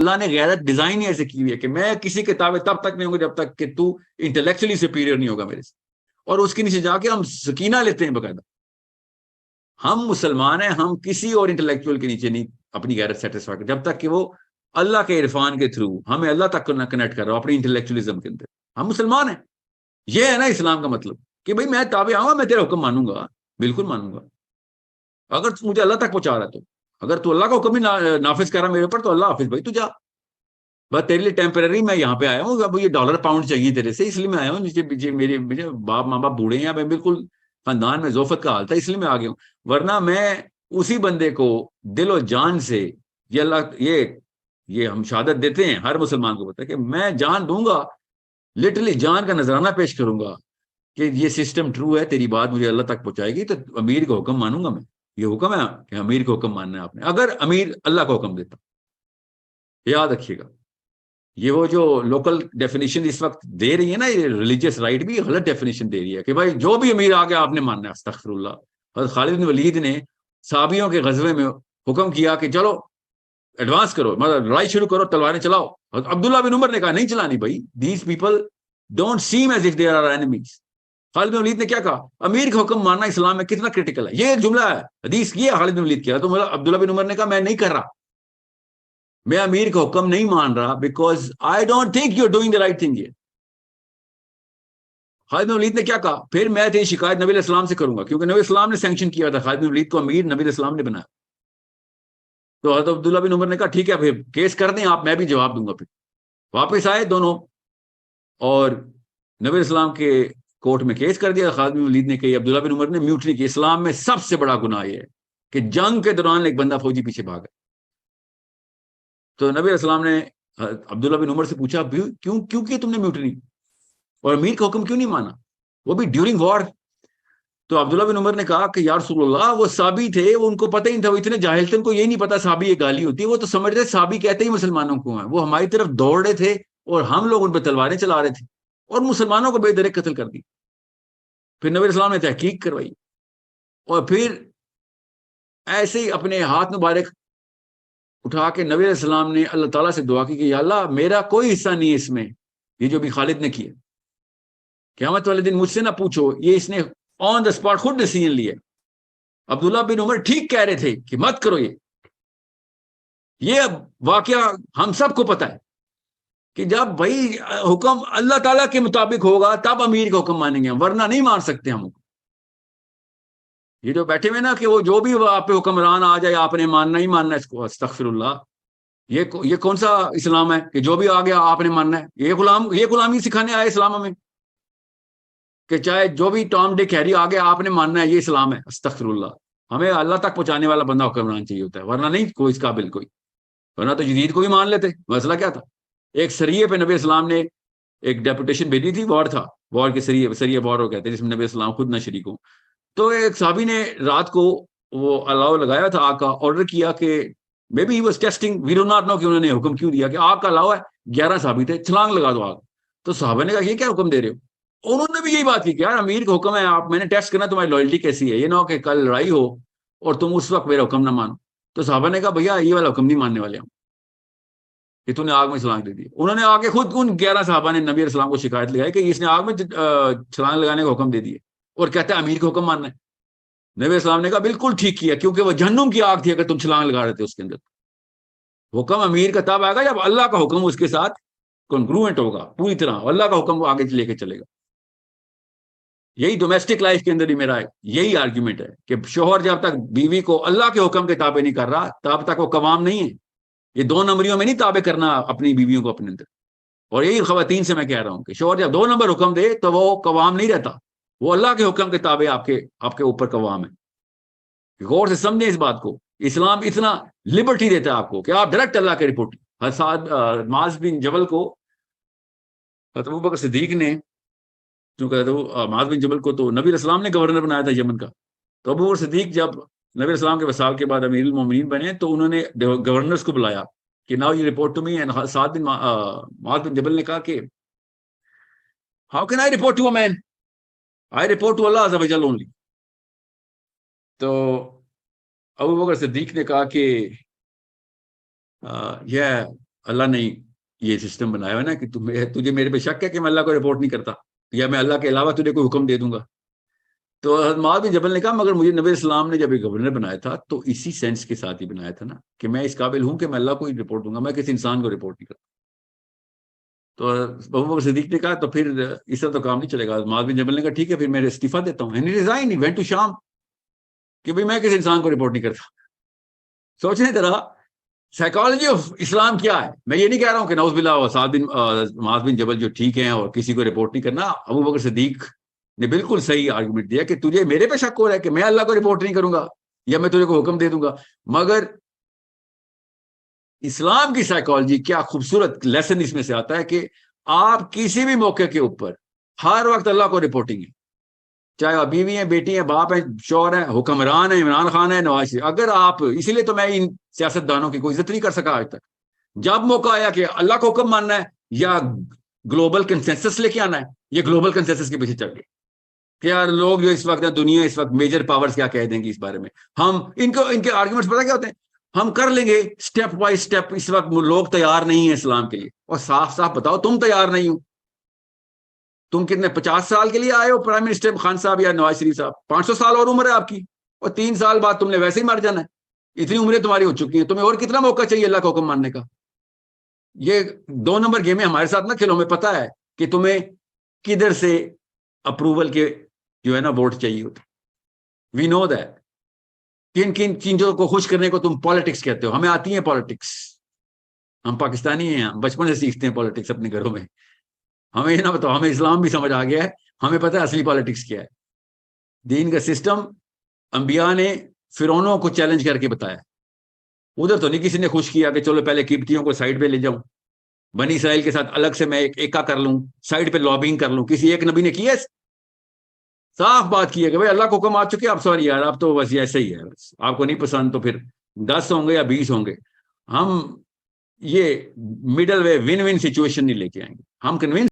اللہ نے غیرت ڈیزائن ہی ایسے کی ہوئی ہے کہ میں کسی کے تابع تب تک نہیں ہوں گا جب تک کہ تو انٹلیکچولی سپیریئر نہیں ہوگا میرے سے. اور اس کے نیچے جا کے ہم سکینہ لیتے ہیں باقاعدہ. ہم مسلمان ہیں, ہم کسی اور انٹلیکچوئل کے نیچے نہیں اپنی غیرت سیٹسفائی کرتے جب تک کہ وہ اللہ کے عرفان کے تھرو ہمیں اللہ تک کنیکٹ کر رہا ہو اپنی انٹلیکچولیزم کے اندر. ہم مسلمان ہیں. یہ ہے نا اسلام کا مطلب کہ بھائی میں تابع آؤں گا, میں تیرا حکم مانوں گا, بالکل مانوں گا. اگر تو مجھے اللہ تک پہنچا رہا ہے تو, اگر تو اللہ کا حکم ہی نافذ کر رہا میرے اوپر تو اللہ حافظ بھائی تو جا, بس تیرے لیے ٹیمپرری میں یہاں پہ آیا ہوں, اب یہ ڈالر پاؤنڈ چاہیے تیرے سے اس لیے میں آیا ہوں. نیچے میرے باپ ماں باپ بوڑھے ہیں, میں بالکل خاندان میں ذوفت کا حال تھا اس لیے میں آ گیا ہوں. ورنہ میں اسی بندے کو دل و جان سے یہ اللہ یہ ہم شہادت دیتے ہیں ہر مسلمان کو پتا ہے کہ میں جان دوں گا, لٹرلی جان کا نذرانہ پیش کروں گا کہ یہ سسٹم ٹرو ہے, تیری بات مجھے اللہ تک پہنچائے گی تو امیر کا حکم مانوں گا میں. یہ حکم ہے کہ امیر کا حکم ماننا ہے آپ نے, اگر امیر اللہ کا حکم دیتا. یاد رکھیے گا یہ وہ جو لوکل ڈیفینیشن اس وقت دے رہی ہے نا, یہ ریلیجیس رائٹ بھی غلط ڈیفینیشن دے رہی ہے کہ بھائی جو بھی امیر آ گیا آپ نے ماننا ہے. استغفر اللہ. حضرت خالد بن ولید نے صحابیوں کے غزوے میں حکم کیا کہ چلو ایڈوانس کرو, مطلب لڑائی شروع کرو, تلواریں چلاؤ. عبداللہ بن عمر نے کہا نہیں چلانی بھائی, these people don't seem as if they are enemies. Khalid bin Walid نے کیا کہا, امیر کا حکم ماننا اسلام میں کتنا کرٹیکل ہے. یہ جملہ ہے حدیث کی ہے, خالد بن ولید کیا تو عبداللہ بن عمر نے کہا میں نہیں کر رہا, میں امیر کا حکم نہیں مان رہا because I don't think you are doing the right thing. یہ خالد بن ولید نے کیا کہا, پھر میں تیری شکایت نبی علیہ السلام سے کروں گا, کیونکہ نبی علیہ السلام نے سینکشن کیا تھا خالد بن ولید کو امیر, نبی علیہ السلام نے بنایا. تو حضرت عبداللہ بن عمر نے کہا ٹھیک ہے پھر کیس کر دیں آپ, میں بھی جواب دوں گا. پھر واپس آئے دونوں اور نبی علیہ السلام کے کورٹ میں کیس کر دیا. خالد بن ولید نے کہ عبداللہ بن عمر نے میوٹنی کی. اسلام میں سب سے بڑا گناہ یہ ہے کہ جنگ کے دوران ایک بندہ فوجی پیچھے بھاگا. تو نبی علیہ السلام نے عبداللہ بن عمر سے پوچھا کیوں کہ تم نے میوٹنی اور امیر کا حکم کیوں نہیں مانا, وہ بھی ڈیورنگ وار. تو عبداللہ بن عمر نے کہا کہ یا رسول اللہ وہ صحابی تھے, وہ ان کو پتہ ہی نہیں تھا, وہ اتنے جاہل تھے, ان کو یہ نہیں پتا صحابی یہ گالی ہوتی ہے. وہ تو سمجھتے صحابی کہتے ہی مسلمانوں کو ہیں, وہ ہماری طرف دوڑ رہے تھے اور ہم لوگ ان پہ تلواریں چلا رہے تھے اور مسلمانوں کو بے درک قتل کر دی. پھر نبی السلام نے تحقیق کروائی اور پھر ایسے ہی اپنے ہاتھ مبارک اٹھا کے نبی علیہ السلام نے اللہ تعالیٰ سے دعا کی کہ یا اللہ میرا کوئی حصہ نہیں ہے اس میں, یہ جو بھی خالد نے کیا. قیامت والے دن مجھ سے نہ پوچھو, یہ اس نے آن دا اسپاٹ خود ڈیسیژن لیا. عبداللہ بن عمر ٹھیک کہہ رہے تھے کہ مت کرو یہ واقعہ ہم سب کو پتا ہے کہ جب بھائی حکم اللہ تعالیٰ کے مطابق ہوگا تب امیر کا حکم مانیں گے, ورنہ نہیں مان سکتے ہم. یہ جو بیٹھے ہوئے نا کہ وہ جو بھی آپ پہ حکمران آ جائے آپ نے ماننا ہی ماننا ہے اس کو, استغفر اللہ. یہ کون سا اسلام ہے کہ جو بھی آ گیا آپ نے ماننا ہے. یہ غلامی سکھانے آئے اسلام ہمیں کہ چاہے جو بھی ٹام ڈک ہیری آ گیا آپ نے ماننا ہے, یہ اسلام ہے. استغفر اللہ. ہمیں اللہ تک پہنچانے والا بندہ حکمران چاہیے ہوتا ہے, ورنہ نہیں کوئی اس قابل کوئی, ورنہ تو جدید کو بھی مان لیتے. مسئلہ کیا تھا, ایک سریے پہ نبی اسلام نے ایک ڈیپوٹیشن بھیجی تھی, وار تھا, وار کے سریے وار ہو کہتے ہیں جس میں نبی اسلام خود نہ شریک ہوں. تو ایک صحابی نے رات کو وہ الاؤ لگایا تھا, آگ کا آرڈر کیا کہ maybe he was testing, we do not know کہ انہوں نے حکم کیوں دیا کہ آگ کا الاؤ ہے, 11 صحابی تھے, چھلانگ لگا دو آگ. تو صحابہ نے کہا یہ کیا حکم دے رہے ہو, انہوں نے بھی یہی بات کی کہ یار امیر کا حکم ہے, آپ میں نے ٹیسٹ کرنا تمہاری لائلٹی کیسی ہے, یہ نہ ہو کہ کل لڑائی ہو اور تم اس وقت میرا حکم نہ مانو. تو صحابہ نے کہا بھیا یہ والا حکم نہیں ماننے والے ہم کہ تم نے آگ میں چھلانگ دے دی. انہوں نے آگے خود ان 11 صحابہ نے نبی علیہ السلام کو شکایت لگائی کہ اس نے آگ میں چھلانگ لگانے کا حکم دے دیے اور کہتا ہے امیر کا حکم ماننا ہے. نبی علیہ السلام نے کہا بالکل ٹھیک کیا, کیونکہ وہ جہنم کی آگ تھی اگر تم چھلانگ لگا رہے تھے اس کے اندر. حکم امیر کا تب آئے گا جب اللہ کا حکم اس کے ساتھ کنگروئنٹ ہوگا پوری طرح, اللہ کا حکم وہ آگے لے کے چلے گا. یہی ڈومیسٹک لائف کے اندر ہی میرا یہی آرگیومنٹ ہے کہ شوہر جب تک بیوی کو اللہ کے حکم کے تابع نہیں کر رہا تب تک وہ قوام نہیں ہے. یہ 2 نمبریوں میں نہیں تابع کرنا اپنی بیویوں کو اپنے اندر. اور یہی خواتین سے میں کہہ رہا ہوں کہ شوہر جب 2 نمبر حکم دے تو وہ قوام نہیں رہتا, وہ اللہ کے حکم کے تابع آپ کے اوپر قوام ہے. غور سے سمجھیں اس بات کو. اسلام اتنا لبرٹی دیتا ہے آپ کو کہ آپ ڈائریکٹ اللہ کے رپورٹ. معاذ بن جبل کو ابو بکر صدیق نے, چونکہ معاذ بن جبل کو تو نبی علیہ السلام نے گورنر بنایا تھا یمن کا, تو ابو بکر صدیق جب نبی علیہ السلام کے وصال کے بعد امیر المومنین بنے تو انہوں نے گورنرز کو بلایا کہ now you report to me. Muadh bin Jabal نے کہا کہ how can I report to a man, I report to Allah عز و جل اونلی. تو ابو بکر صدیق نے کہا کہ اللہ نے یہ سسٹم بنایا ہے نا کہ تجھے میرے پہ شک ہے کہ میں اللہ کو رپورٹ نہیں کرتا یا میں اللہ کے علاوہ تجھے کوئی حکم دے دوں گا. تو حضرت معاذ بن جبل نے کہا مگر مجھے نبی اسلام نے جب یہ گورنر بنایا تھا تو اسی سینس کے ساتھ ہی بنایا تھا نا کہ میں اس قابل ہوں کہ میں اللہ کو ہی رپورٹ دوں گا, میں کسی انسان کو رپورٹ نہیں کرتا. تو ابو بکر صدیق نے کہا تو پھر اس طرح تو کام نہیں چلے گا. معاذ بن جبل نے کہا ٹھیک ہے پھر میں استعفیٰ دیتا ہوں, and resign, he went to شام, کہ بھئی میں کسی انسان کو رپورٹ نہیں کرتا. سوچنے ذرا سائیکالوجی آف اسلام کیا ہے. میں یہ نہیں کہہ رہا ہوں کہ نعوذ باللہ معاذ بن جبل جو ٹھیک ہیں اور کسی کو رپورٹ نہیں کرنا. ابو بکر صدیق نے بالکل صحیح آرگومنٹ دیا کہ تجھے میرے پہ شک ہو رہا ہے کہ میں اللہ کو رپورٹ نہیں کروں گا یا میں تجھے کو حکم دے دوں گا. مگر اسلام کی سائیکالوجی کیا خوبصورت لیسن اس میں سے آتا ہے کہ آپ کسی بھی موقع کے اوپر ہر وقت اللہ کو رپورٹنگ ہے, چاہے آپ بیوی ہیں, بیٹی ہیں, باپ ہیں, شوہر ہیں, حکمران ہیں, عمران خان ہیں, نواز شریف. اگر آپ, اسی لیے تو میں ان سیاست دانوں کی کوئی عزت نہیں کر سکا آج تک. جب موقع آیا کہ اللہ کو حکم ماننا ہے یا گلوبل کنسنسس لے کے آنا ہے, یہ گلوبل کنسنسس کے پیچھے چل گئے کہ یار لوگ جو اس وقت دنیا اس وقت میجر پاورز کیا کہہ دیں گی اس بارے میں. ہم ان کے آرگومنٹس پتہ کیا ہوتے ہیں, ہم کر لیں گے سٹیپ بائی سٹیپ. اس وقت لوگ تیار نہیں ہیں اسلام کے لیے, اور صاف صاف بتاؤ تم تیار نہیں ہو. تم کتنے 50 سال کے لیے آئے ہو پرائم منسٹر خان صاحب یا نواز شریف صاحب, 500 سال اور عمر ہے آپ کی, اور 3 سال بعد تم نے ویسے ہی مر جانا ہے. اتنی عمریں تمہاری ہو چکی ہیں, تمہیں اور کتنا موقع چاہیے اللہ کا حکم ماننے کا. یہ 2 نمبر گیمیں ہمارے ساتھ نہ کھیلو. ہمیں پتا ہے کہ تمہیں کدھر سے اپروول کے جو ہے نا ووٹ چاہیے ہوتے. وی نو دیٹ. کن کن چیزوں کو خوش کرنے کو تم پالیٹکس کہتے ہو. ہمیں آتی ہیں پالیٹکس, ہم پاکستانی ہیں, ہم بچپن سے سیکھتے ہیں پالیٹکس اپنے گھروں میں. ہمیں یہ نہ بتاؤ, ہمیں اسلام بھی سمجھ آ گیا ہے, ہمیں پتہ ہے اصلی پالیٹکس کیا ہے. دین کا سسٹم انبیاء نے فرعونوں کو چیلنج کر کے بتایا. ادھر تو نہیں کسی نے خوش کیا کہ چلو پہلے قبطیوں کو سائڈ پہ لے جاؤں, بنی اسرائیل کے ساتھ الگ سے میں ایکا کر لوں, سائڈ پہ لابنگ کر لوں. کسی ایک نبی نے کیا, صاف بات کی ہے کہ بھائی اللہ کو حکم آ چکے, آپ سوری یار, آپ تو بس ایسے ہی ہے, بس آپ کو نہیں پسند تو پھر 10 ہوں گے یا 20 ہوں گے. ہم یہ middle way one one situation نہیں لے کے آئیں گے. ہم کنوینس